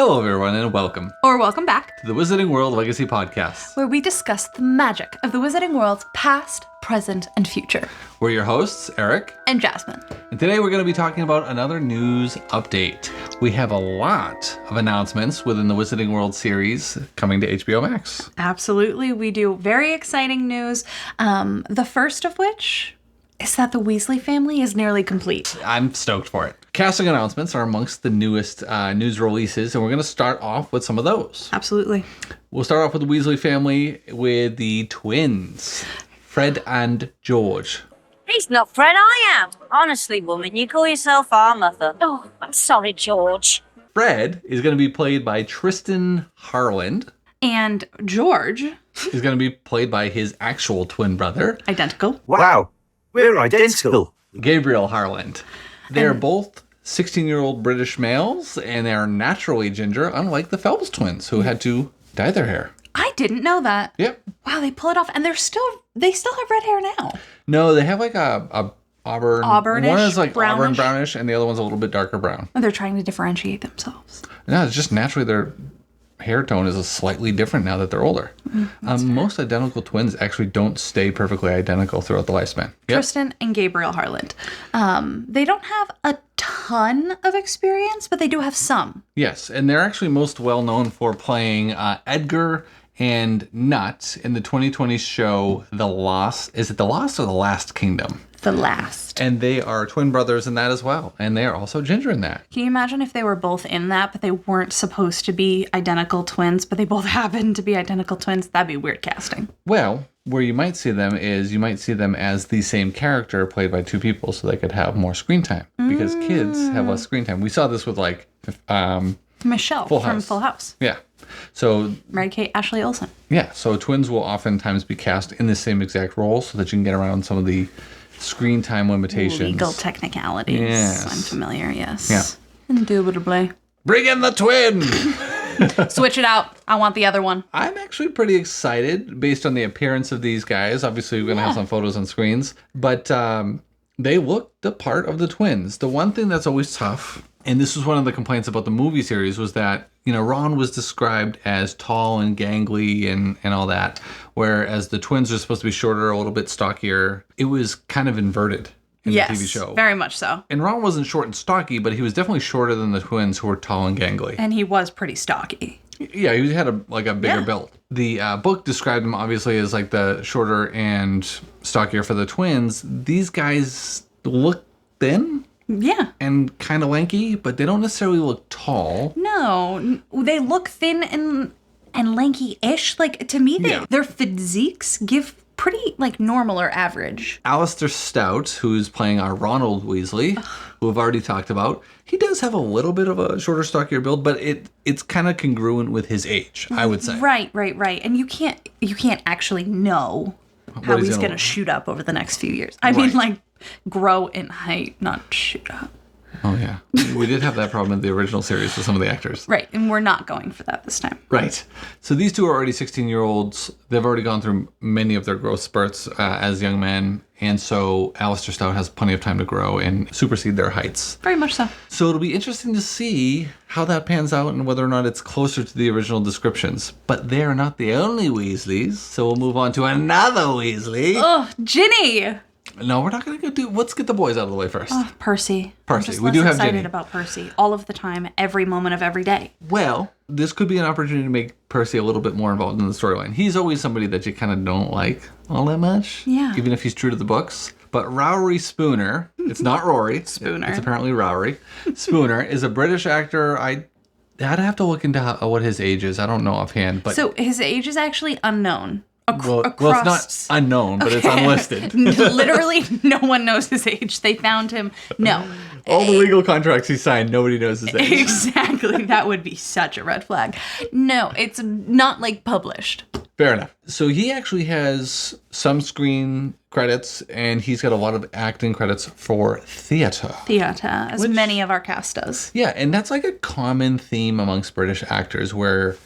Hello, everyone, and welcome. Or welcome back to the Wizarding World Legacy Podcast, where we discuss the magic of the Wizarding World's past, present, and future. We're your hosts, Eric and Jasmine. And today we're going to be talking about another news update. We have a lot of announcements within the Wizarding World series coming to HBO Max. Absolutely. We do very exciting news. The first of which is that the Weasley family is nearly complete. I'm stoked for it. Casting announcements are amongst the newest news releases, and we're going to start off with some of those. Absolutely. We'll start off with the Weasley family with the twins, Fred and George. He's not Fred, I am. Honestly, woman, you call yourself our mother. Oh, I'm sorry, George. Fred is going to be played by Tristan Harland. And George is going to be played by his actual twin brother. Identical. Wow, we're identical. Gabriel Harland. They're both 16-year-old British males, and they are naturally ginger, unlike the Phelps twins, who had to dye their hair. I didn't know that. Yep. Wow, they pull it off, and they still have red hair now. No, they have like a auburnish, one is like brownish. auburn brownish, and the other one's a little bit darker brown. And they're trying to differentiate themselves. No, it's just naturally their hair tone is slightly different now that they're older. Most identical twins actually don't stay perfectly identical throughout the lifespan. Yep. Tristan and Gabriel Harland. They don't have a ton of experience, but they do have some. Yes, and they're actually most well known for playing Edgar and Nut in the 2020 show The Lost. Is it The Lost or The Last Kingdom? The Last. And they are twin brothers in that as well. And they are also ginger in that. Can you imagine if they were both in that, but they weren't supposed to be identical twins, but they both happened to be identical twins? That'd be weird casting. Well, where you might see them is you might see them as the same character played by two people so they could have more screen time. Because kids have less screen time. We saw this with like Michelle from Full House. Yeah. So Mary-Kate Ashley Olsen. Yeah. So twins will oftentimes be cast in the same exact role so that you can get around some of the screen time limitations. Legal technicalities. Yes. I'm familiar, yes. Yeah. Indubitably. Bring in the twin! Switch it out. I want the other one. I'm actually pretty excited based on the appearance of these guys. Obviously, we're going to have some photos on screens. But they look the part of the twins. The one thing that's always tough, and this was one of the complaints about the movie series, was that, Ron was described as tall and gangly and all that, whereas the twins are supposed to be shorter, a little bit stockier. It was kind of inverted in the TV show. Very much so. And Ron wasn't short and stocky, but he was definitely shorter than the twins who were tall and gangly. And he was pretty stocky. Yeah, he had a bigger build. The book described him obviously as like the shorter and stockier for the twins. These guys look thin. Yeah. And kind of lanky, but they don't necessarily look tall. No, they look thin and lanky-ish. Like, to me, their physiques give pretty, normal or average. Alistair Stout, who's playing our Ronald Weasley, who we've already talked about, he does have a little bit of a shorter, stockier build, but it's kind of congruent with his age, I would say. Right. And you can't actually know how he's going to shoot up over the next few years. I mean, grow in height, not shoot up. Oh, yeah. We did have that problem in the original series with some of the actors. Right, and we're not going for that this time. Right. So these two are already 16-year-olds. They've already gone through many of their growth spurts as young men, and so Alistair Stout has plenty of time to grow and supersede their heights. Very much so. So it'll be interesting to see how that pans out and whether or not it's closer to the original descriptions. But they're not the only Weasleys, so we'll move on to another Weasley. Oh, Ginny! No, we're not going to go let's get the boys out of the way first. Oh, Percy. Percy. I'm just We do have excited Ginny. about Percy all of the time, every moment of every day. Well, this could be an opportunity to make Percy a little bit more involved in the storyline. He's always somebody that you kind of don't like all that much. Yeah. Even if he's true to the books. But Rory Spooner, it's not Rory. Spooner. It's apparently Rory. Spooner is a British actor. I'd have to look into what his age is. I don't know offhand. But So his age is actually unknown. Well, it's not unknown, but it's unlisted. Literally, no one knows his age. They found him. No. All the legal contracts he signed, nobody knows his age. Exactly. That would be such a red flag. No, it's not published. Fair enough. So he actually has some screen credits, and he's got a lot of acting credits for theater. As many of our cast does. Yeah, and that's like a common theme amongst British actors where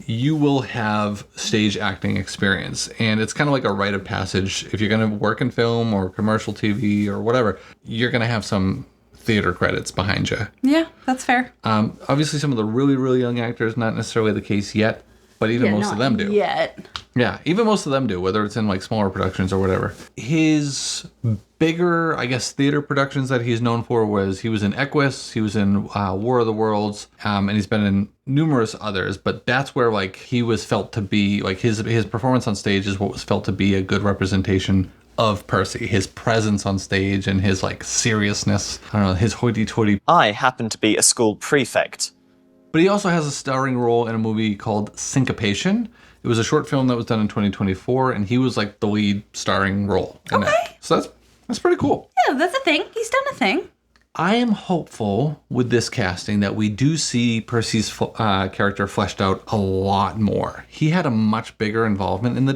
you will have stage acting experience. And it's kind of like a rite of passage. If you're going to work in film or commercial TV or whatever, you're going to have some theater credits behind you. Yeah, that's fair. Obviously, some of the really, really young actors, not necessarily the case yet, but even most of them do. Yet. Yeah, even most of them do, whether it's in like smaller productions or whatever. His bigger, I guess, theater productions that he's known for was he was in Equus, he was in War of the Worlds, and he's been in numerous others. But that's where like he was felt to be like his performance on stage is what was felt to be a good representation of Percy. His presence on stage and his like seriousness. I don't know, his hoity-toity. I happen to be a school prefect. But he also has a starring role in a movie called Syncopation. It was a short film that was done in 2024, and he was like the lead starring role in it. So that's pretty cool. Yeah, that's a thing. He's done a thing. I am hopeful with this casting that we do see Percy's character fleshed out a lot more. He had a much bigger involvement in the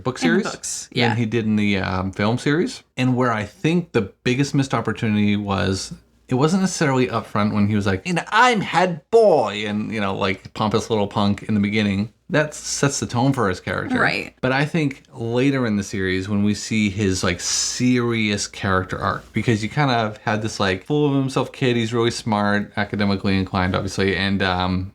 book series books, than he did in the film series. And where I think the biggest missed opportunity was, it wasn't necessarily up front when he was like, I'm head boy, and, like pompous little punk in the beginning. That sets the tone for his character. Right. But I think later in the series, when we see his like serious character arc, because you kind of had this like full of himself kid, he's really smart, academically inclined, obviously, and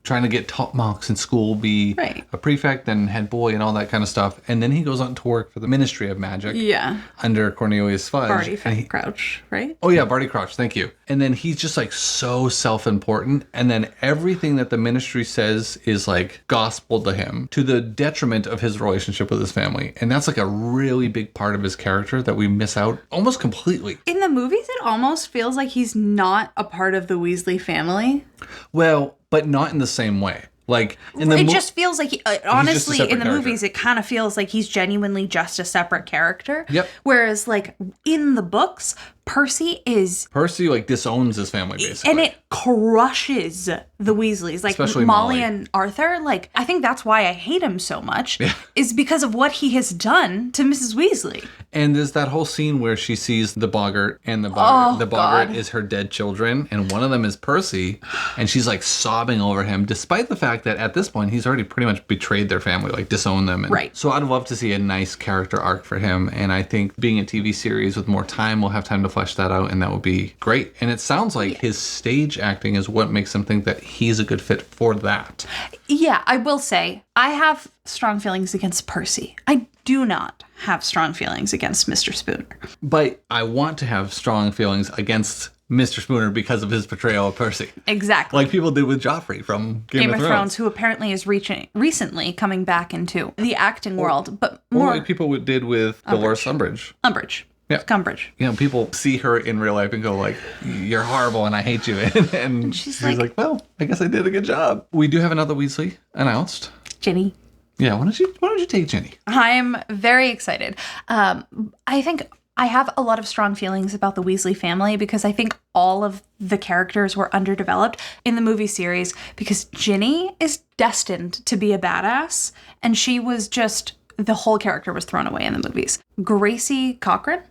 trying to get top marks in school, be a prefect and head boy and all that kind of stuff. And then he goes on to work for the Ministry of Magic. Yeah. Under Cornelius Fudge. Barty Crouch, right? Oh yeah, Barty Crouch, thank you. And then he's just like so self-important, and then everything that the Ministry says is like gospel to him, to the detriment of his relationship with his family. And that's like a really big part of his character that we miss out almost completely. In the movies, it almost feels like he's not a part of the Weasley family. Well, but not in the same way. Like in the it just feels like honestly in the character. movies it kind of feels like he's genuinely just a separate character. Yep. Whereas like in the books, Percy like disowns his family basically. And it crushes the Weasleys. Like especially Molly and Arthur. Like I think that's why I hate him so much is because of what he has done to Mrs. Weasley. And there's that whole scene where she sees the boggart, and the boggart God. is her dead children, and one of them is Percy, and she's like sobbing over him, despite the fact that at this point he's already pretty much betrayed their family, like disowned them. And right. So I'd love to see a nice character arc for him, and I think being a TV series with more time, we'll have time to flesh that out, and that would be great. And it sounds like his stage acting is what makes him think that he's a good fit for that. Yeah, I will say, I have strong feelings against Percy. I do not have strong feelings against Mr. Spooner. But I want to have strong feelings against Mr. Spooner because of his portrayal of Percy. Exactly. Like people did with Joffrey from Game of Thrones. Who apparently is recently coming back into the acting world. But or more like people did with Dolores Umbridge. Yeah. Cumbridge. People see her in real life and go like, you're horrible and I hate you. and she's like, well, I guess I did a good job. We do have another Weasley announced. Ginny. Yeah, why don't you take Ginny? I am very excited. I think I have a lot of strong feelings about the Weasley family because I think all of the characters were underdeveloped in the movie series because Ginny is destined to be a badass and she was just, the whole character was thrown away in the movies. Gracie Cochran?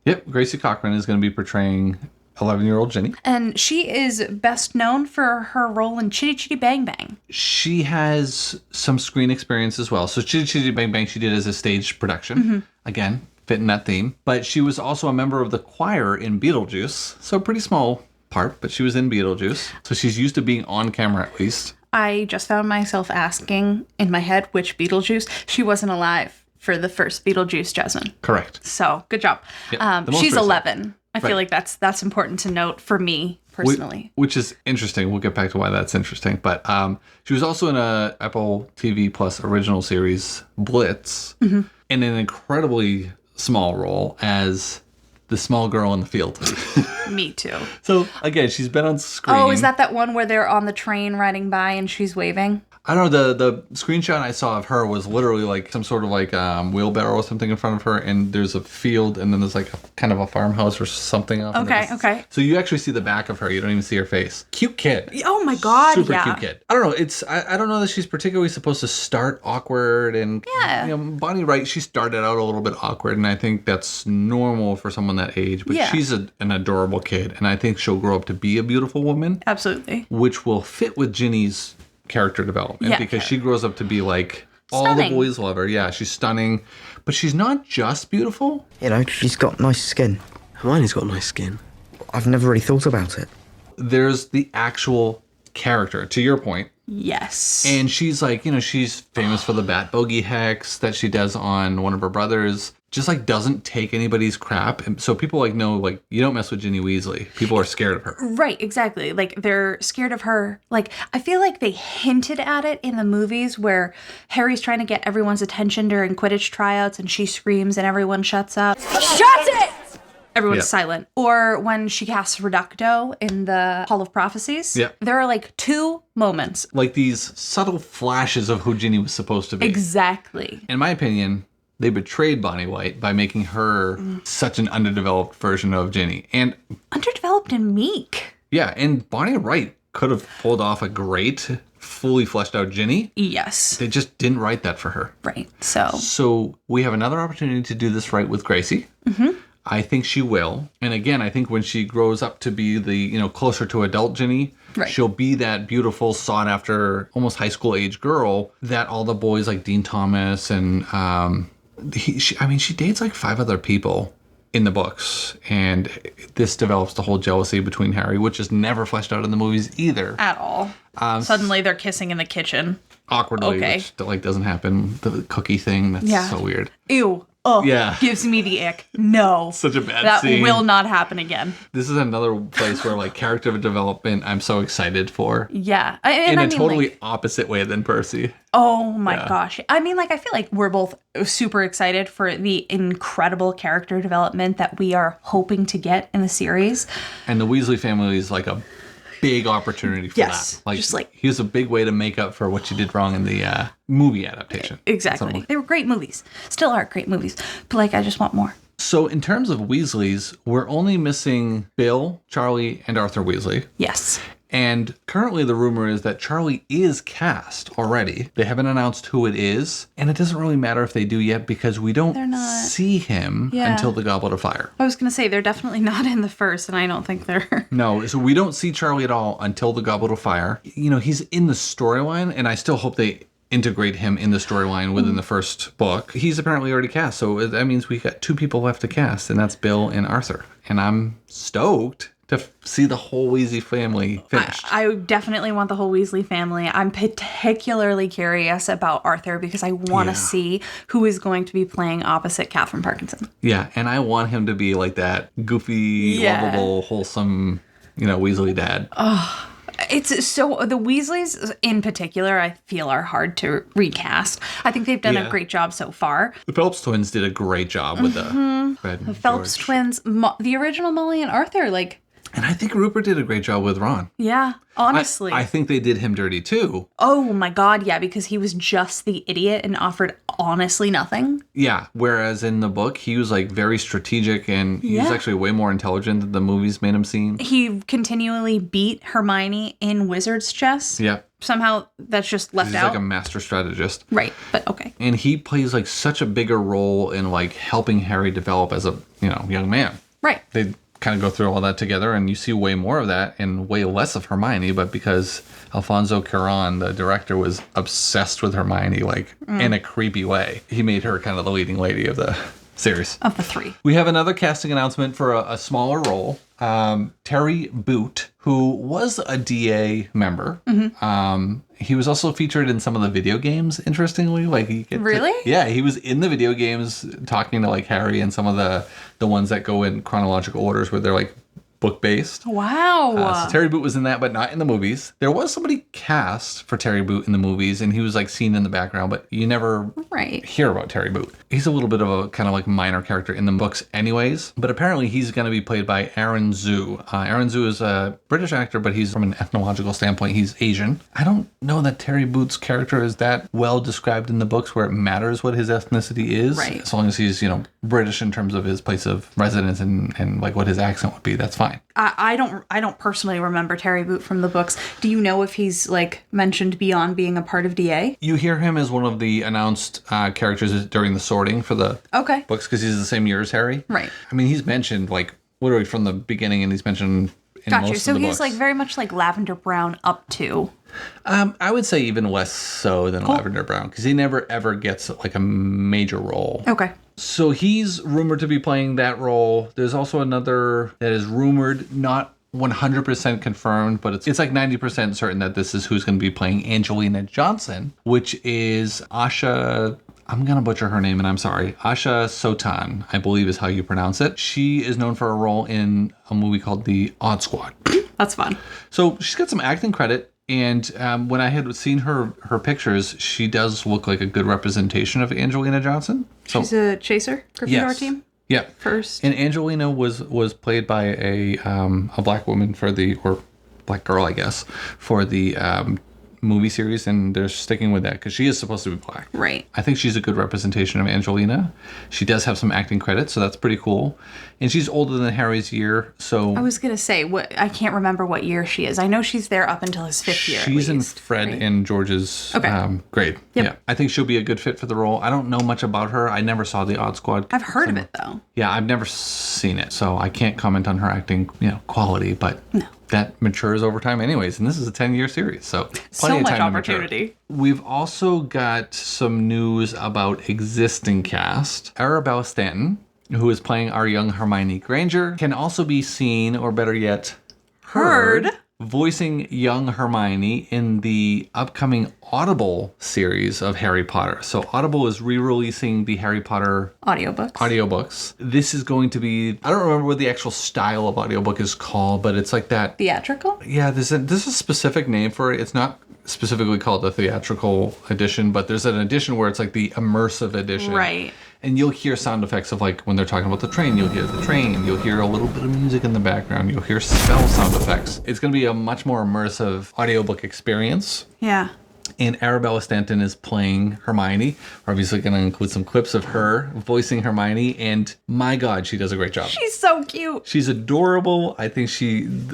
Yep, Gracie Cochran is going to be portraying 11-year-old Ginny. And she is best known for her role in Chitty Chitty Bang Bang. She has some screen experience as well. So Chitty Chitty Bang Bang she did as a stage production. Mm-hmm. Again, fitting that theme. But she was also a member of the choir in Beetlejuice. So a pretty small part, but she was in Beetlejuice. So she's used to being on camera at least. I just found myself asking in my head which Beetlejuice. She wasn't alive for the first Beetlejuice, Jasmine. Correct. So good job. Yep, she's 11. I feel like that's important to note for me personally. Which is interesting. We'll get back to why that's interesting. But she was also in a Apple TV Plus original series, Blitz, in an incredibly small role as the small girl in the field. Me too. So again, she's been on screen. Oh, is that one where they're on the train riding by and she's waving? I don't know, the screenshot I saw of her was literally like some sort of like wheelbarrow or something in front of her, and there's a field, and then there's like a kind of a farmhouse or something. Okay. So you actually see the back of her. You don't even see her face. Cute kid. Oh my God, Super cute kid. I don't know. I don't know that she's particularly supposed to start awkward, and Bonnie Wright, she started out a little bit awkward, and I think that's normal for someone that age, but she's an adorable kid, and I think she'll grow up to be a beautiful woman. Absolutely. Which will fit with Ginny's character development because she grows up to be like all the boys love her. Yeah, she's stunning, but she's not just beautiful. She's got nice skin. Hermione's got nice skin. I've never really thought about it. There's the actual character, to your point. Yes. And she's like, she's famous for the Bat Bogey hex that she does on one of her brothers. Just like doesn't take anybody's crap. And so people know, like, you don't mess with Ginny Weasley. People are scared of her. Right, exactly. Like, they're scared of her. Like, I feel like they hinted at it in the movies where Harry's trying to get everyone's attention during Quidditch tryouts and she screams and everyone shuts up. Shut it! Everyone's silent. Or when she casts Reducto in the Hall of Prophecies. Yeah. There are like 2 moments. Like these subtle flashes of who Ginny was supposed to be. Exactly. In my opinion, they betrayed Bonnie White by making her such an underdeveloped version of Ginny. And Underdeveloped and meek. yeah, and Bonnie Wright could have pulled off a great, fully fleshed out Ginny. Yes. They just didn't write that for her. Right. So we have another opportunity to do this right with Gracie. Mm-hmm. I think she will. And again, I think when she grows up to be the, closer to adult Ginny, right. She'll be that beautiful, sought after, almost high school age girl that all the boys like Dean Thomas and, she dates like 5 other people in the books. And this develops the whole jealousy between Harry, which is never fleshed out in the movies either. at all. Suddenly they're kissing in the kitchen. Awkwardly, Okay. which doesn't happen. The cookie thing, that's so weird. Ew. Oh, Yeah. gives me the ick. No. Such a bad that scene. will not happen again. This is another place where like character development I'm so excited for. Yeah. In a totally opposite way than Percy. Oh my gosh. I feel like we're both super excited for the incredible character development that we are hoping to get in the series. And the Weasley family is like a big opportunity for Yes, that. just like- here's a big way to make up for what you did wrong in the movie adaptation. Exactly. They were great movies. Still are great movies. But I just want more. So in terms of Weasleys, we're only missing Bill, Charlie, and Arthur Weasley. Yes. And currently the rumor is that Charlie is cast already. They haven't announced who it is. And it doesn't really matter if they do yet because we don't see him until the Goblet of Fire. I was going to say, they're definitely not in the first, and I don't think they're... No, so we don't see Charlie at all until the Goblet of Fire. He's in the storyline, and I still hope they integrate him in the storyline within the first book. He's apparently already cast, so that means we got 2 people left to cast, and that's Bill and Arthur. And I'm stoked to see the whole Weasley family finished. I definitely want the whole Weasley family. I'm particularly curious about Arthur because I want to see who is going to be playing opposite Catherine Parkinson. Yeah, and I want him to be like that goofy, lovable, wholesome, Weasley dad. It's so the Weasleys in particular, I feel, are hard to recast. I think they've done a great job so far. The Phelps twins did a great job with the Fred and Phelps George. twins, the original Molly and Arthur, And I think Rupert did a great job with Ron. yeah, honestly. I think they did him dirty too. Oh my God, yeah, because he was just the idiot and offered honestly nothing. Yeah, whereas in the book, he was very strategic and he was actually way more intelligent than the movies made him seem. He continually beat Hermione in wizard's chess. Yeah. Somehow that's just left He's out. like a master strategist. Right, but okay. And he plays such a bigger role in helping Harry develop as a, young man. Right. They kind of go through all that together and you see way more of that and way less of Hermione, but because Alfonso Cuarón, the director, was obsessed with Hermione in a creepy way, he made her kind of the leading lady of the series. Of the 3. We have another casting announcement for a smaller role. Terry Boot, who was a DA member. He was also featured in some of the video games, interestingly. Really? He was in the video games talking to Harry and some of the ones that go in chronological orders where they're book-based. Wow. So Terry Boot was in that, but not in the movies. There was somebody cast for Terry Boot in the movies, and he was seen in the background, but you never hear about Terry Boot. He's a little bit of a kind of minor character in the books anyways, but apparently he's going to be played by Aaron Zhu. Aaron Zhu is a British actor, but he's from an ethnological standpoint, he's Asian. I don't know that Terry Boot's character is that well described in the books where it matters what his ethnicity is. Right. As long as he's, British in terms of his place of residence and what his accent would be, that's fine. I don't personally remember Terry Boot from the books. Do you know if he's mentioned beyond being a part of DA? You hear him as one of the announced characters during the sorting for the books because he's the same year as Harry. Right. He's mentioned literally from the beginning, and he's mentioned in Gotcha. most So of the he's books. very much Lavender Brown up to. I would say even less so than Lavender Brown because he never ever gets a major role. Okay. So he's rumored to be playing that role. There's also another that is rumored, not 100% confirmed, but it's like 90% certain that this is who's going to be playing Angelina Johnson, which is Asha. I'm going to butcher her name, and I'm sorry. Asha Sotan, I believe is how you pronounce it. She is known for a role in a movie called The Odd Squad. That's fun. So she's got some acting credit. And when I had seen her pictures, she does look like a good representation of Angelina Johnson. So, She's a chaser, Gryffindor team. Yeah. First. And Angelina was played by a black woman or black girl, I guess, for the movie series, and they're sticking with that because she is supposed to be black. Right. I think she's a good representation of Angelina. She does have some acting credits, so that's pretty cool. And she's older than Harry's year, so... I was going to say, I can't remember what year she is. I know she's there up until his 5th year. She's in Fred and George's grade. Yep. Yeah. I think she'll be a good fit for the role. I don't know much about her. I never saw The Odd Squad. I've heard of it, though. Yeah, I've never seen it, so I can't comment on her acting, quality, but... No. That matures over time anyways, and this is a 10-year series, so plenty so of much time opportunity. To mature. We've also got some news about existing cast. Arabella Stanton, who is playing our young Hermione Granger, can also be seen, or better yet, heard voicing young Hermione in the upcoming Audible series of Harry Potter. So Audible is re-releasing the Harry Potter audiobooks. This is going to be, I don't remember what the actual style of audiobook is called, but it's like that. Theatrical? Yeah, there's a specific name for it. It's not specifically called the theatrical edition, but there's an edition where it's like the immersive edition. Right. And you'll hear sound effects of like when they're talking about the train, you'll hear the train, you'll hear a little bit of music in the background, you'll hear spell sound effects. It's going to be a much more immersive audiobook experience. Yeah. And Arabella Stanton is playing Hermione. We're obviously going to include some clips of her voicing Hermione, and my God, she does a great job. She's so cute. She's adorable. I think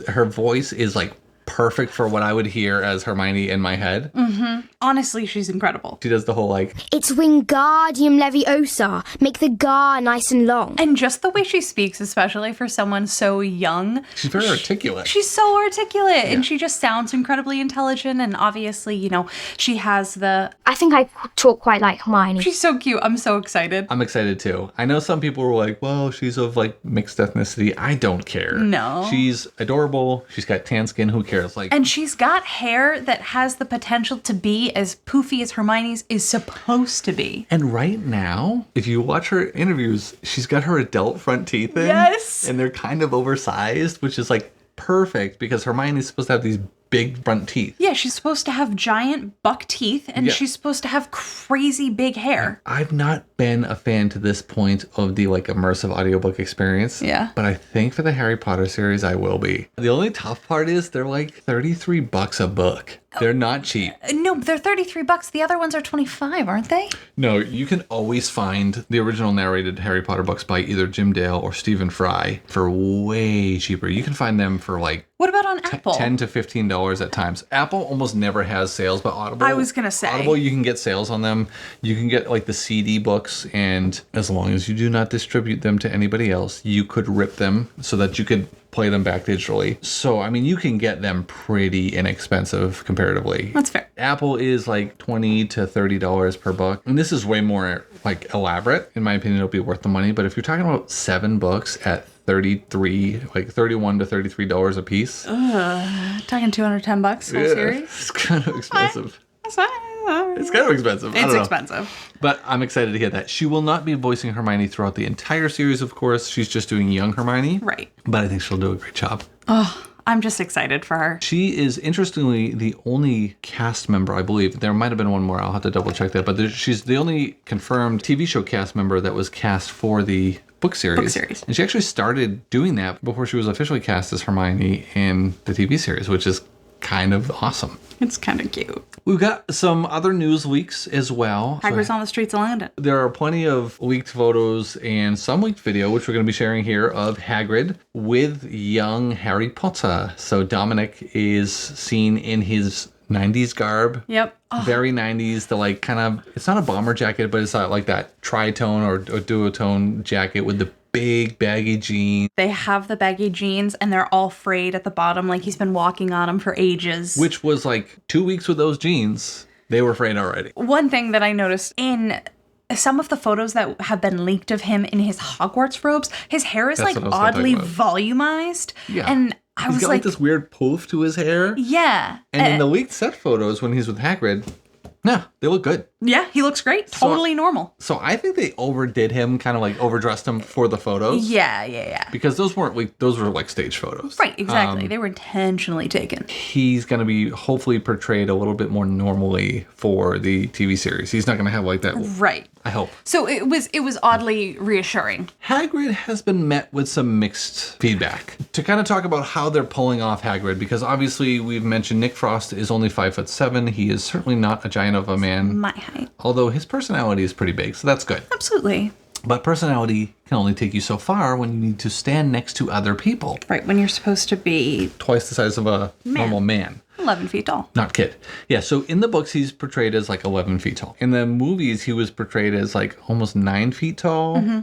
her voice is like perfect for what I would hear as Hermione in my head. Mm-hmm. Honestly, she's incredible. She does the whole like... It's Wingardium Leviosa. Make the gar nice and long. And just the way she speaks, especially for someone so young. She's very articulate. She's so articulate. Yeah. And she just sounds incredibly intelligent. And obviously, she has the... I think I talk quite like Hermione. She's so cute. I'm so excited. I'm excited too. I know some people were like, well, she's of like mixed ethnicity. I don't care. No. She's adorable. She's got tan skin. Who cares? And she's got hair that has the potential to be as poofy as Hermione's is supposed to be. And right now, if you watch her interviews, she's got her adult front teeth in. Yes. And they're kind of oversized, which is like perfect because Hermione's supposed to have these big front teeth. Yeah, she's supposed to have giant buck teeth, and she's supposed to have crazy big hair. I've not been a fan to this point of the like immersive audiobook experience. Yeah. But I think for the Harry Potter series, I will be. The only tough part is they're like $33 a book. They're not cheap. No, they're $33. The other ones are $25, aren't they? No, you can always find the original narrated Harry Potter books by either Jim Dale or Stephen Fry for way cheaper. You can find them for like... What about on Apple? $10 to $15 at times. Apple almost never has sales, but Audible... I was going to say. Audible, you can get sales on them. You can get like the CD books, and as long as you do not distribute them to anybody else, you could rip them so that you could play them back digitally. So, I mean, you can get them pretty inexpensive comparatively. That's fair. Apple is like $20 to $30 per book. And this is way more like elaborate. In my opinion, it'll be worth the money. But if you're talking about 7 books at $31 to $33 a piece. Talking $210 whole series? It's kind of expensive. It's kind of expensive. It's expensive. But I'm excited to hear that. She will not be voicing Hermione throughout the entire series, of course. She's just doing young Hermione. Right. But I think she'll do a great job. Oh, I'm just excited for her. She is, interestingly, the only cast member, I believe. There might have been one more. I'll have to double check that. But she's the only confirmed TV show cast member that was cast for the book series. And she actually started doing that before she was officially cast as Hermione in the TV series, which is kind of awesome. It's kind of cute. We've got some other news leaks as well. Hagrid's on the streets of London. There are plenty of leaked photos and some leaked video, which we're going to be sharing here, of Hagrid with young Harry Potter. So Dominic is seen in his 90s garb. Yep. Oh. Very 90s. The like kind of, it's not a bomber jacket, but it's not like that tritone or duotone jacket with the big baggy jeans. They have the baggy jeans and they're all frayed at the bottom like he's been walking on them for ages. Which was like 2 weeks with those jeans. They were frayed already. One thing that I noticed in some of the photos that have been leaked of him in his Hogwarts robes, his hair is That's like what I was gonna oddly talk volumized. Yeah. And I He's was got like, this weird poof to his hair. yeah. And in the leaked set photos when he's with Hagrid, no, they look good. Yeah, he looks great. Totally normal. So I think they overdid him, kind of like overdressed him for the photos. Yeah. Because those were like stage photos. Right, exactly. They were intentionally taken. He's going to be hopefully portrayed a little bit more normally for the TV series. He's not going to have like that. Right. I hope. So it was oddly reassuring. Hagrid has been met with some mixed feedback. To kind of talk about how they're pulling off Hagrid, because obviously we've mentioned Nick Frost is only 5'7". He is certainly not a giant of a man. My height. Although his personality is pretty big, so that's good. Absolutely. But personality can only take you so far when you need to stand next to other people. Right, when you're supposed to be Twice the size of a normal man. 11 feet tall. Not kid. Yeah, so in the books, he's portrayed as like 11 feet tall. In the movies, he was portrayed as like almost 9 feet tall. Mm-hmm.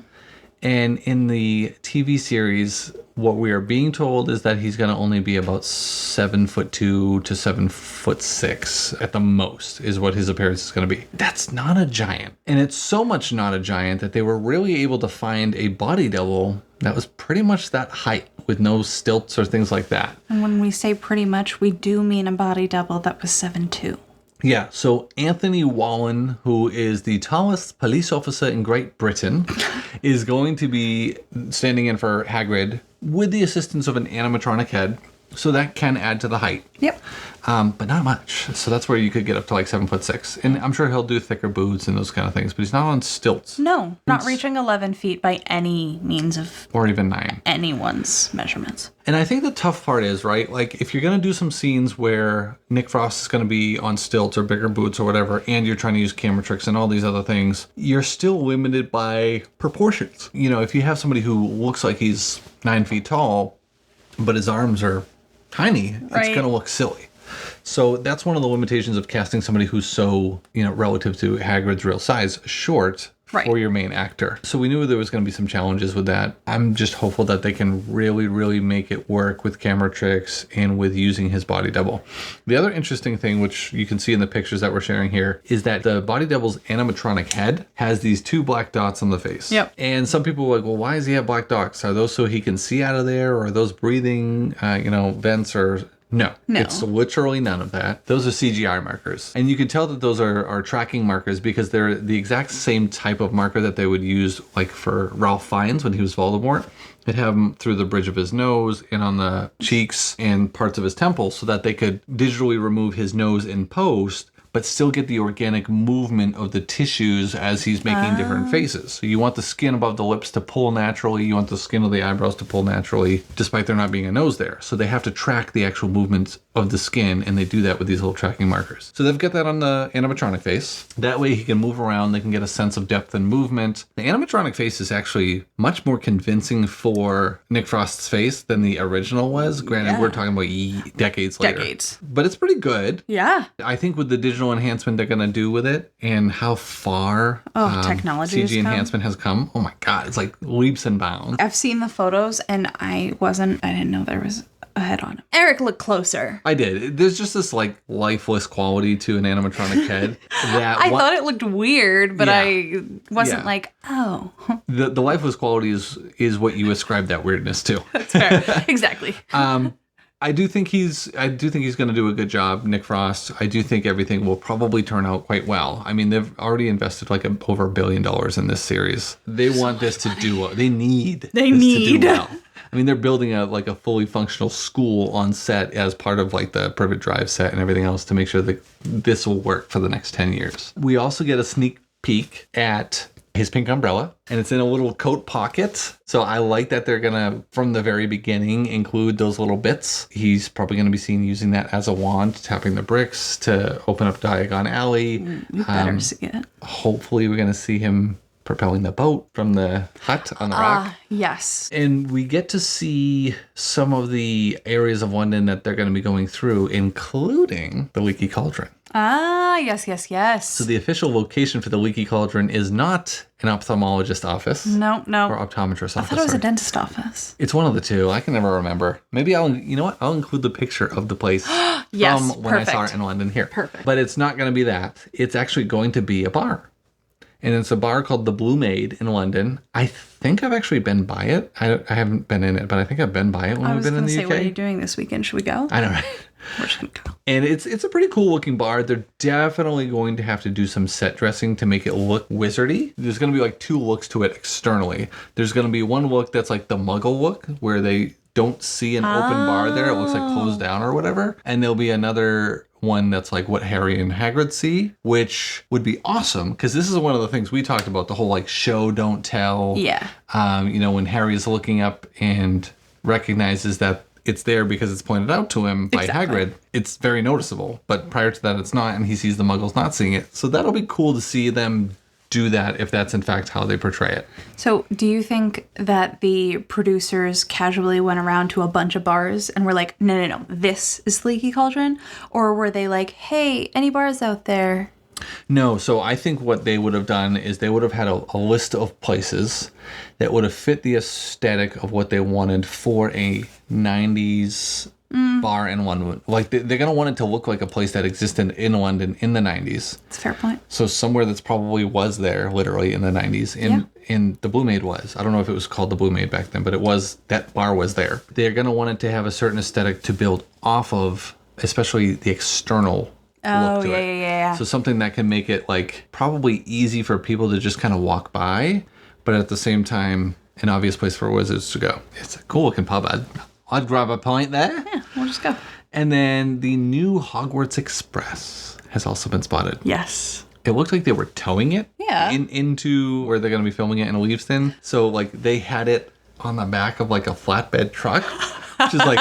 And in the TV series, what we are being told is that he's going to only be about 7'2" to 7'6" at the most, is what his appearance is going to be. That's not a giant. And it's so much not a giant that they were really able to find a body double that was pretty much that height with no stilts or things like that. And when we say pretty much, we do mean a body double that was 7'2". Yeah, so Anthony Wallen, who is the tallest police officer in Great Britain, is going to be standing in for Hagrid with the assistance of an animatronic head, so that can add to the height. Yep. But not much. So that's where you could get up to like 7'6". And I'm sure he'll do thicker boots and those kind of things, but he's not on stilts. No, not reaching 11 feet by any means of Or even 9. anyone's measurements. And I think the tough part is, right, like if you're going to do some scenes where Nick Frost is going to be on stilts or bigger boots or whatever, and you're trying to use camera tricks and all these other things, you're still limited by proportions. You know, if you have somebody who looks like he's 9 feet tall, but his arms are tiny, Right. it's going to look silly. So that's one of the limitations of casting somebody who's so, you know, relative to Hagrid's real size, short Right. for your main actor. So we knew there was going to be some challenges with that. I'm just hopeful that they can really, really make it work with camera tricks and with using his body double. The other interesting thing, which you can see in the pictures that we're sharing here, is that the body double's animatronic head has these 2 black dots on the face. Yep. And some people were like, well, why does he have black dots? Are those so he can see out of there? Or are those breathing, vents or... No, it's literally none of that. Those are CGI markers. And you can tell that those are tracking markers because they're the exact same type of marker that they would use like for Ralph Fiennes when he was Voldemort. They'd have him through the bridge of his nose and on the cheeks and parts of his temples so that they could digitally remove his nose in post, but still get the organic movement of the tissues as he's making different faces. So you want the skin above the lips to pull naturally. You want the skin of the eyebrows to pull naturally, despite there not being a nose there. So they have to track the actual movements of the skin, and they do that with these little tracking markers. So they've got that on the animatronic face. That way he can move around. They can get a sense of depth and movement. The animatronic face is actually much more convincing for Nick Frost's face than the original was. Granted, we're talking about decades later. But it's pretty good. Yeah. I think with the digital enhancement they're going to do with it and how far technology CG enhancement has come. Oh my God, it's like leaps and bounds. I've seen the photos and I didn't know there was a head on him. Eric, look closer. I did. There's just this like lifeless quality to an animatronic head that I thought it looked weird, but Yeah. I wasn't Yeah. like, oh. the lifeless quality is what you ascribe that weirdness to. That's fair. Exactly. I do think he's going to do a good job, Nick Frost. I do think everything will probably turn out quite well. I mean, they've already invested like over $1 billion in this series. They want this to do well. They need this to do well. I mean, they're building a fully functional school on set as part of like the Privet Drive set and everything else to make sure that this will work for the next 10 years. We also get a sneak peek at his pink umbrella, and it's in a little coat pocket. So I like that they're gonna, from the very beginning, include those little bits. He's probably gonna be seen using that as a wand, tapping the bricks to open up Diagon Alley. You better see it. Hopefully we're gonna see him propelling the boat from the hut on the rock. Yes. And we get to see some of the areas of London that they're gonna be going through, including the Leaky Cauldron. Yes. So the official location for the Leaky Cauldron is not an ophthalmologist office. No. Or optometrist office. I thought it was a dentist office. It's one of the two. I can never remember. Maybe I'll include the picture of the place Yes, from when I saw it in London here. Perfect. But it's not going to be that. It's actually going to be a bar. And it's a bar called the Blue Maid in London. I think I've actually been by it. I haven't been in it, but I think I've been by it when we've been in the UK. What are you doing this weekend? Should we go? I know, right? We're just gonna go. And it's a pretty cool looking bar. They're definitely going to have to do some set dressing to make it look wizardy. There's going to be like 2 looks to it externally. There's going to be one look that's like the Muggle look, where they don't see an open bar there. It looks like closed down or whatever. And there'll be another one that's like what Harry and Hagrid see, which would be awesome, because this is one of the things we talked about, the whole like show, don't tell. Yeah. When Harry's looking up and recognizes that it's there because it's pointed out to him by Hagrid, it's very noticeable. But prior to that, it's not, and he sees the Muggles not seeing it. So that'll be cool to see them do that if that's in fact how they portray it. So do you think that the producers casually went around to a bunch of bars and were like, no, this is Leaky Cauldron? Or were they like, hey, any bars out there? No, so I think what they would have done is they would have had a list of places that would have fit the aesthetic of what they wanted for a 90s bar in London. Like they're going to want it to look like a place that existed in London in the 90s. That's a fair point. So somewhere that's probably was there literally in the 90s. And the Blue Maid was. I don't know if it was called the Blue Maid back then, but it was, that bar was there. They're going to want it to have a certain aesthetic to build off of, especially the external look to it. Yeah. So something that can make it like probably easy for people to just kind of walk by, but at the same time, an obvious place for wizards to go. It's a cool looking pub. I'd grab a pint there. Yeah, we'll just go. And then the new Hogwarts Express has also been spotted. Yes. It looked like they were towing it into where they're going to be filming it in Leavesden. So like they had it on the back of like a flatbed truck, which is like,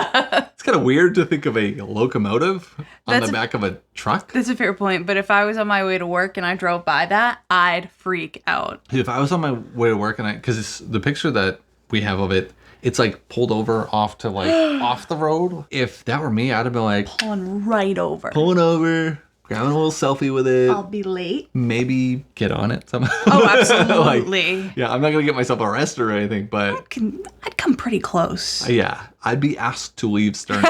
it's kind of weird to think of a locomotive on the back of a truck. That's a fair point. But if I was on my way to work and I drove by that, I'd freak out. If I was on my way to work and because the picture that we have of it, it's like pulled over off to like off the road. If that were me, I'd have been like Pulling right over. Pulling over, grabbing a little selfie with it. I'll be late. Maybe get on it somehow. Oh, absolutely. Like, yeah, I'm not going to get myself arrested or anything, but I'd come pretty close. Yeah, I'd be asked to leave sternly.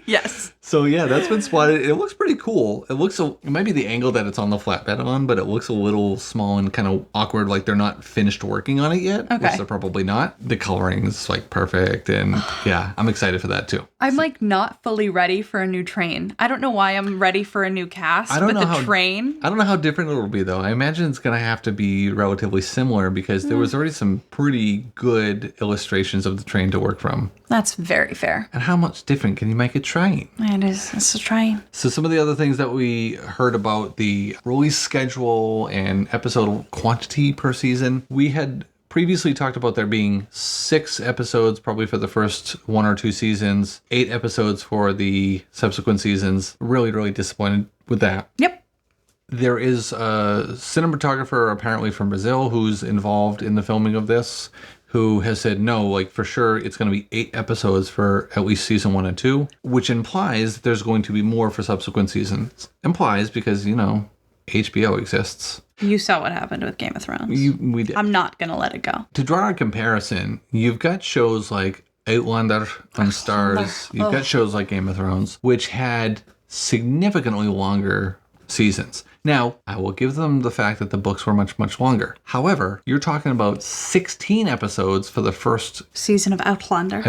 Yes. So yeah, that's been spotted. It looks pretty cool. It might be the angle that it's on the flatbed on, but it looks a little small and kind of awkward, like they're not finished working on it yet, which they're probably not. The coloring is like perfect, and yeah, I'm excited for that too. I'm like not fully ready for a new train. I don't know why I'm ready for a new cast, I don't know the train. I don't know how different it'll be though. I imagine it's going to have to be relatively similar because there was already some pretty good illustrations of the train to work from. That's very fair. And how much different can you make a train? It's a train. So some of the other things that we heard about the release schedule and episode quantity per season, we had previously talked about there being 6 episodes probably for the first 1 or 2 seasons, 8 episodes for the subsequent seasons. Really, really disappointed with that. Yep. There is a cinematographer apparently from Brazil who's involved in the filming of this, who has said, no, like for sure, it's going to be 8 episodes for at least season 1 and 2, which implies that there's going to be more for subsequent seasons. Implies because, HBO exists. You saw what happened with Game of Thrones. We did. I'm not going to let it go. To draw a comparison, you've got shows like Outlander on Stars. You've got shows like Game of Thrones, which had significantly longer seasons. Now, I will give them the fact that the books were much, much longer. However, you're talking about 16 episodes for the first season of Outlander.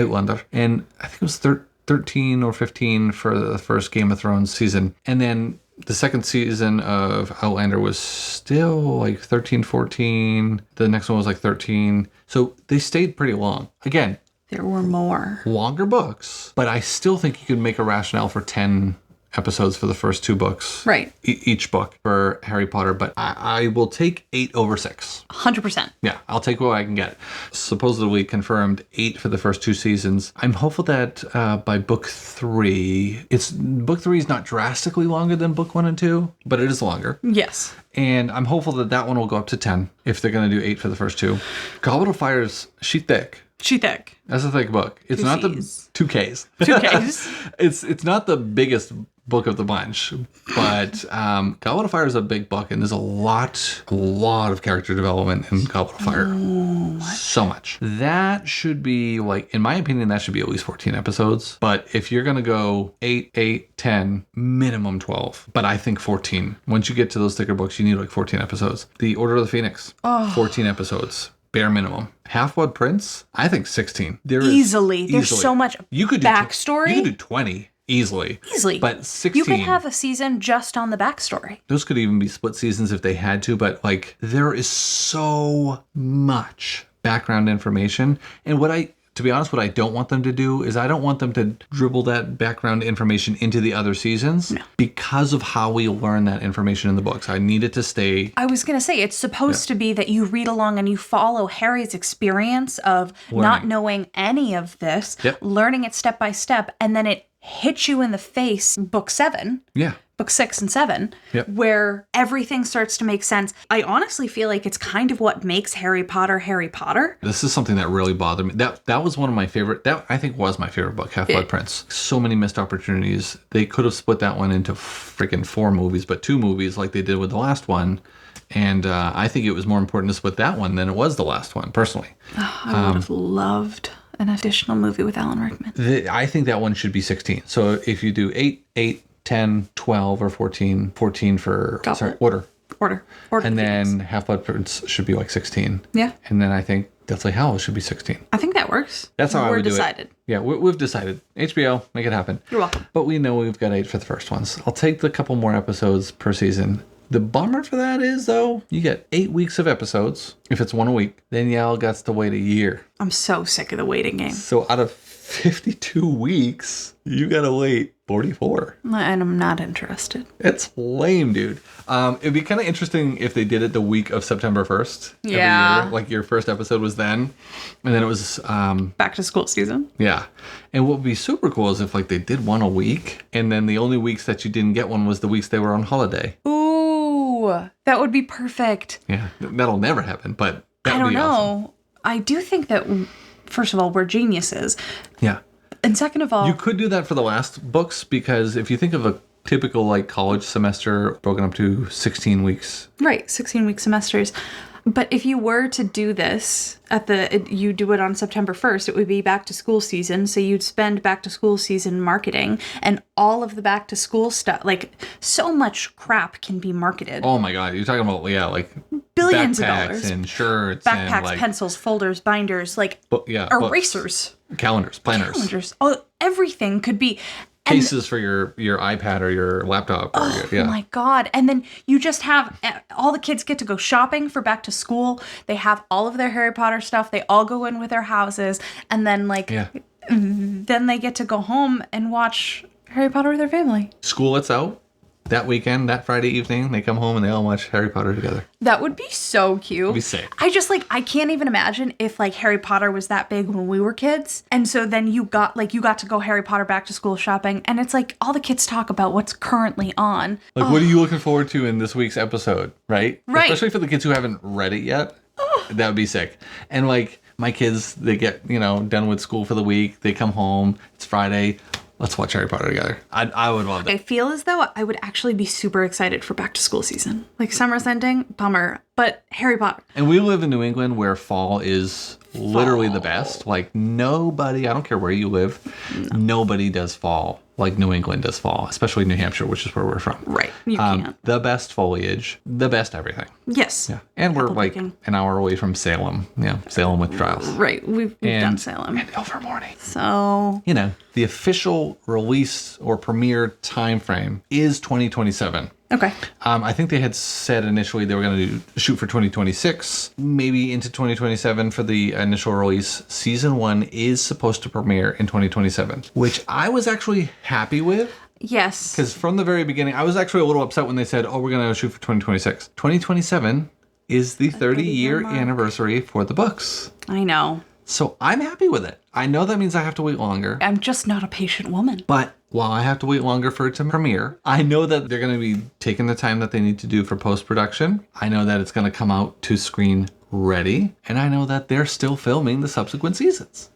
And I think it was 13 or 15 for the first Game of Thrones season. And then the second season of Outlander was still like 13, 14. The next one was like 13. So they stayed pretty long. Again, there were more. Longer books, but I still think you could make a rationale for 10 episodes for the first 2 books. Right. Each book for Harry Potter, but I will take 8 over 6. 100%. Yeah, I'll take what I can get. Supposedly confirmed 8 for the first 2 seasons. I'm hopeful that by book 3, book 3 is not drastically longer than book 1 and 2, but it is longer. Yes. And I'm hopeful that one will go up to 10 if they're going to do 8 for the first 2. Goblet of Fire's sheet thick. She thick. That's a thick book. It's Two not Cs. the 2Ks. 2Ks. It's not the biggest book of the bunch, but Goblet of Fire is a big book, and there's a lot of character development in Goblet of Fire. So much. That should be, like, in my opinion, that should be at least 14 episodes. But if you're going to go 8, 10, minimum 12. But I think 14. Once you get to those thicker books, you need like 14 episodes. The Order of the Phoenix, 14 episodes. Bare minimum. Half-Blood Prince, I think 16. Easily. There's so much backstory. You could do 20. Easily. But 16. You could have a season just on the backstory. Those could even be split seasons if they had to, but like there is so much background information. And to be honest, what I don't want them to do is I don't want them to dribble that background information into the other seasons because of how we learn that information in the books. I need it to stay. I was going to say, it's supposed to be that you read along and you follow Harry's experience of not knowing any of this, learning it step by step, and then it hits you in the face, book 7. Yeah. Book 6 and 7, where everything starts to make sense. I honestly feel like it's kind of what makes Harry Potter Harry Potter. This is something that really bothered me. That was one of my favorite, that I think was my favorite book, Half-Blood Prince. So many missed opportunities. They could have split that one into freaking 4 movies, but 2 movies like they did with the last one. And I think it was more important to split that one than it was the last one, personally. I would have loved an additional movie with Alan Rickman. I think that one should be 16. So if you do 8, 10, 12, or 14 for Order. And then Half-Blood Prince should be like 16. Yeah. And then I think Deathly Hallows should be 16. I think that works. That's how I would decided. do it. Yeah, we've decided. HBO, make it happen. You're welcome. But we know we've got 8 for the first ones. I'll take the couple more episodes per season. The bummer for that is, though, you get 8 weeks of episodes. If it's one a week, then y'all got to wait a year. I'm so sick of the waiting game. So out of 52 weeks, you got to wait 44. And I'm not interested. It's lame, dude. It'd be kind of interesting if they did it the week of September 1st. Every year. Like your first episode was then. And then it was... back to school season. Yeah. And what would be super cool is if like they did one a week. And then the only weeks that you didn't get one was the weeks they were on holiday. Ooh. That would be perfect. Yeah. That'll never happen, but that would be awesome. I don't know. Awesome. I do think that, first of all, we're geniuses. Yeah. And second of all... You could do that for the last books because if you think of a typical like college semester broken up to 16 weeks. Right, 16-week semesters. But if you were to do this you do it on September 1st, it would be back to school season. So you'd spend back to school season marketing and all of the back to school stuff. Like so much crap can be marketed. Oh my God. You're talking about, like billions of backpacks dollars and shirts. Backpacks, and like, pencils, folders, binders, like erasers. Calendars, planners. Oh, everything could be. Cases for your iPad or your laptop. Oh my God. And then you just have all the kids get to go shopping for back to school. They have all of their Harry Potter stuff. They all go in with their houses. And then then they get to go home and watch Harry Potter with their family. School lets out. That weekend, that Friday evening, they come home and they all watch Harry Potter together. That would be so cute. It'd be sick. I can't even imagine if like Harry Potter was that big when we were kids. And so then you got to go Harry Potter back to school shopping. And it's like all the kids talk about what's currently on. Like, what are you looking forward to in this week's episode? Right? Right. Especially for the kids who haven't read it yet. That would be sick. And like my kids, they get, done with school for the week. They come home. It's Friday. Let's watch Harry Potter together. I would love that. I feel as though I would actually be super excited for back to school season. Like summer's ending, bummer. But Harry Potter. And we live in New England where fall is literally the best. Like nobody, I don't care where you live, nobody does fall like New England does fall, especially New Hampshire, which is where we're from. Right. You can't. The best foliage, the best everything. Yes. Yeah. And we're like an hour away from Salem. Yeah. Salem with trials. Right. We've done Salem. And Ilvermorny. So. The official release or premiere time frame is 2027. Okay. I think they had said initially they were going to shoot for 2026, maybe into 2027 for the initial release. Season 1 is supposed to premiere in 2027, which I was actually happy with. Yes. Because from the very beginning, I was actually a little upset when they said, we're going to shoot for 2026. 2027 is the 30-year anniversary for the books. I know. So I'm happy with it. I know that means I have to wait longer. I'm just not a patient woman. But while I have to wait longer for it to premiere, I know that they're going to be taking the time that they need to do for post-production. I know that it's going to come out to screen ready, and I know that they're still filming the subsequent seasons.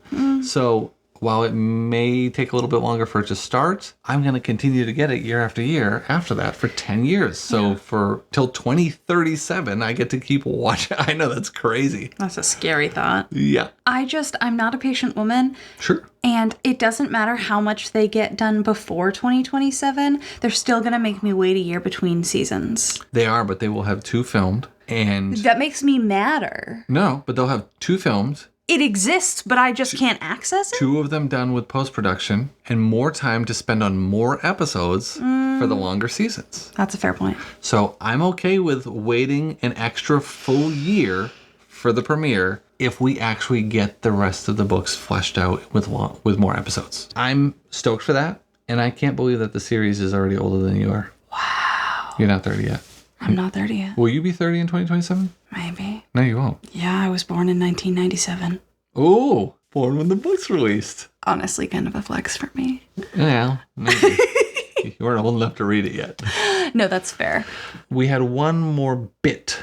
So while it may take a little bit longer for it to start, I'm going to continue to get it year after year after that for 10 years. So for till 2037, I get to keep watching. I know that's crazy. That's a scary thought. Yeah. I'm not a patient woman. Sure. And it doesn't matter how much they get done before 2027. They're still going to make me wait a year between seasons. They are, but they will have 2 filmed. And That makes me madder. no, but they'll have 2 filmed. It exists, but I just can't access it? 2 of them done with post-production and more time to spend on more episodes for the longer seasons. That's a fair point. So I'm okay with waiting an extra full year for the premiere if we actually get the rest of the books fleshed out with more episodes. I'm stoked for that, and I can't believe that the series is already older than you are. Wow. You're not 30 yet. I'm not 30 yet. Will you be 30 in 2027? Maybe. No, you won't. Yeah, I was born in 1997. Oh, born when the book's released. Honestly, kind of a flex for me. Yeah, maybe. You weren't old enough to read it yet. No, that's fair. We had one more bit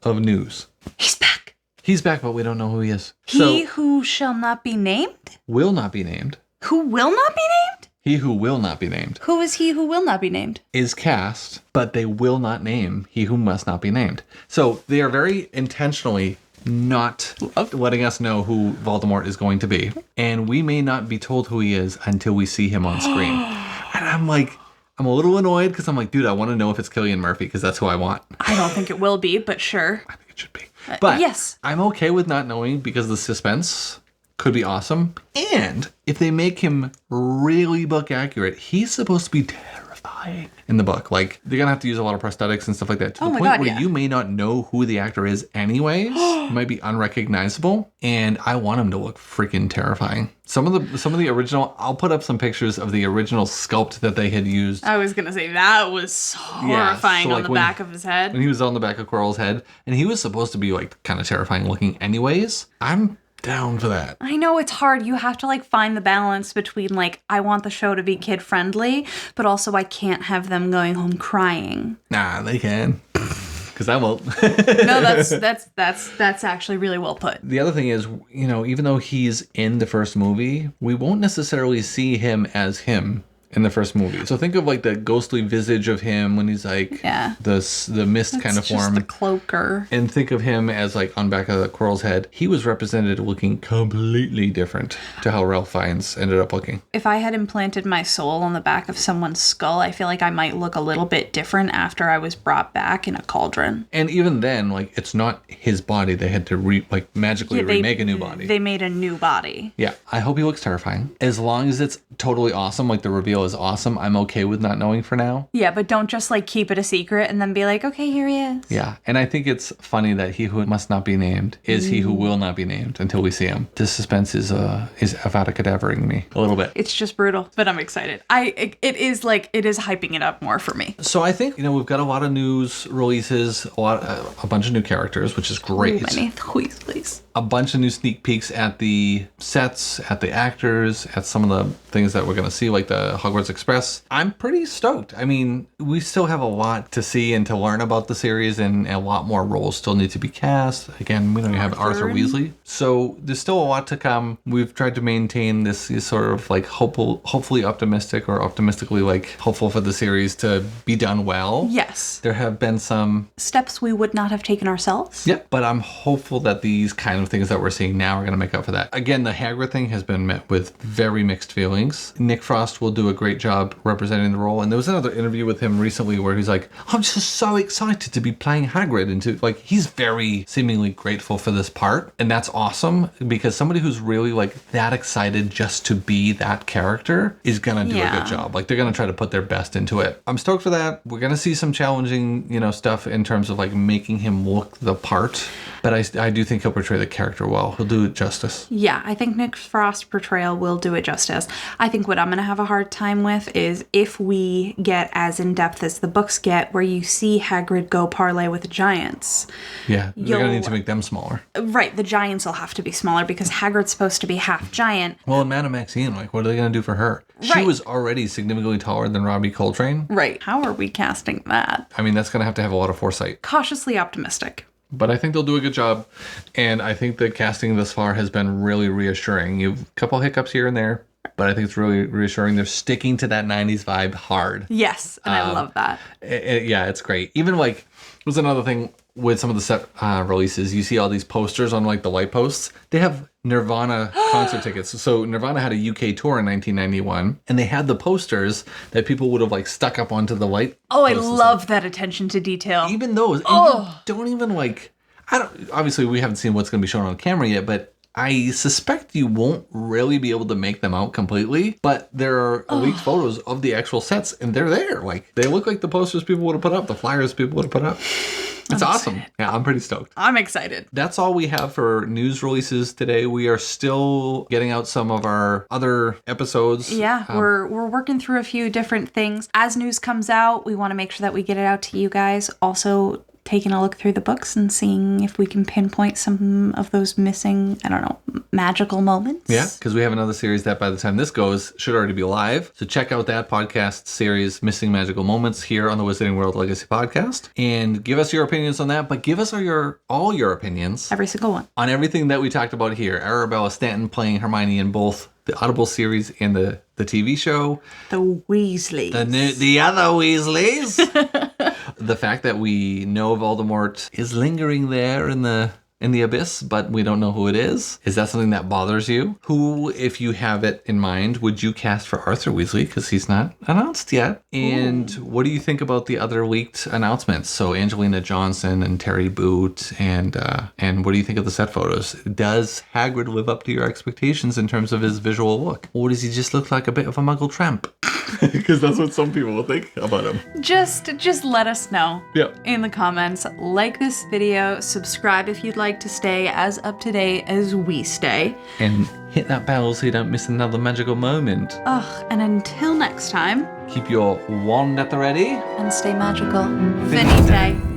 of news. He's back. He's back, but we don't know who he is. He who shall not be named? Will not be named. Who will not be named? He who will not be named Who is he who will not be named? is cast, but they will not name he who must not be named. So they are very intentionally not letting us know who Voldemort is going to be. And we may not be told who he is until we see him on screen. And I'm a little annoyed because I'm like, dude, I want to know if it's Cillian Murphy because that's who I want. I don't think it will be, but sure. I think it should be. But yes. I'm okay with not knowing because the suspense could be awesome. And if they make him really book accurate, he's supposed to be terrifying in the book. Like, they're gonna have to use a lot of prosthetics and stuff like that to the point where you may not know who the actor is anyways. He might be unrecognizable, and I want him to look freaking terrifying. Some of the original, I'll put up some pictures of the original sculpt that they had used. I was gonna say that was horrifying so, like, on the when- back of his head. When he was on the back of Quirrell's head, and he was supposed to be like kind of terrifying looking anyways. I'm down for that. I know it's hard. You have to like find the balance between like, I want the show to be kid friendly, but also I can't have them going home crying. Nah, they can. Because I won't. No, that's actually really well put. The other thing is, even though he's in the first movie, we won't necessarily see him as him in the first movie. So think of like the ghostly visage of him when he's like the mist kind of form. Just the cloaker. And think of him as like on back of the Quirrell's head. He was represented looking completely different to how Ralph Fiennes ended up looking. If I had implanted my soul on the back of someone's skull, I feel like I might look a little bit different after I was brought back in a cauldron. And even then, like, it's not his body. They had to magically remake a new body. They made a new body. Yeah, I hope he looks terrifying. As long as it's totally awesome, like the reveal is awesome, I'm okay with not knowing for now. Yeah, but don't just like keep it a secret and then be like, okay, here he is. Yeah, and I think it's funny that he who must not be named is he who will not be named until we see him. The suspense is Avada Kedavering me a little bit. It's just brutal, but I'm excited. It is hyping it up more for me. So I think we've got a lot of news releases, a bunch of new characters, which is great. Too many Weasleys. A bunch of new sneak peeks at the sets, at the actors, at some of the things that we're going to see, like the Hogwarts Express. I'm pretty stoked. I mean, we still have a lot to see and to learn about the series, and a lot more roles still need to be cast. Again, we don't even have Arthur Weasley. So there's still a lot to come. We've tried to maintain this sort of like hopefully optimistic or optimistically like hopeful for the series to be done well. Yes. There have been some steps we would not have taken ourselves. Yep, but I'm hopeful that these kind of things that we're seeing now are going to make up for that. Again, the Hagrid thing has been met with very mixed feelings. Nick Frost will do a great job representing the role, and there was another interview with him recently where he's like, I'm just so excited to be playing Hagrid, and he's very seemingly grateful for this part, and that's awesome because somebody who's really like that excited just to be that character is going to do a good job. Like, they're going to try to put their best into it. I'm stoked for that. We're going to see some challenging, stuff in terms of like making him look the part, but I do think he'll portray the character well. He'll do it justice. Yeah, I think Nick Frost's portrayal will do it justice. I think what I'm going to have a hard time with is if we get as in-depth as the books get, where you see Hagrid go parlay with the giants. Yeah, they're going to need to make them smaller. Right, the giants will have to be smaller because Hagrid's supposed to be half giant. Well, and Madame Maxine, like, what are they going to do for her? Right. She was already significantly taller than Robbie Coltrane. Right. How are we casting that? I mean, that's going to have a lot of foresight. Cautiously optimistic. But I think they'll do a good job. And I think the casting thus far has been really reassuring. You've a couple hiccups here and there, but I think it's really reassuring. They're sticking to that 90s vibe hard. Yes, and I love that. Yeah, it's great. Even like, was another thing with some of the set releases, you see all these posters on like the light posts. They have Nirvana concert tickets. So Nirvana had a UK tour in 1991, and they had the posters that people would have like stuck up onto the light. Oh, I love that attention to detail. Even those, and you don't even like, obviously we haven't seen what's going to be shown on camera yet, but I suspect you won't really be able to make them out completely, but there are leaked photos of the actual sets, and they're there. Like, they look like the posters people would have put up, the flyers people would have put up. It's awesome. Excited. Yeah, I'm pretty stoked. I'm excited. That's all we have for news releases today. We are still getting out some of our other episodes. Yeah, we're working through a few different things. As news comes out, we want to make sure that we get it out to you guys. Also, taking a look through the books and seeing if we can pinpoint some of those missing, magical moments. Yeah, because we have another series that by the time this goes should already be live. So check out that podcast series, Missing Magical Moments, here on the Wizarding World Legacy Podcast. And give us your opinions on that, but give us all your opinions. Every single one. On everything that we talked about here. Arabella Stanton playing Hermione in both the Audible series and the TV show. The Weasleys. The other Weasleys. The fact that we know Voldemort is lingering there in the abyss, but we don't know who it is. Is that something that bothers you? Who, if you have it in mind, would you cast for Arthur Weasley? Because he's not announced yet. And what do you think about the other leaked announcements? So Angelina Johnson and Terry Boot, and what do you think of the set photos? Does Hagrid live up to your expectations in terms of his visual look? Or does he just look like a bit of a Muggle tramp? Because that's what some people will think about him. Just let us know in the comments. Like this video, subscribe if you'd like to stay as up to date as we stay. And hit that bell so you don't miss another magical moment. And until next time, keep your wand at the ready. And stay magical. Finite.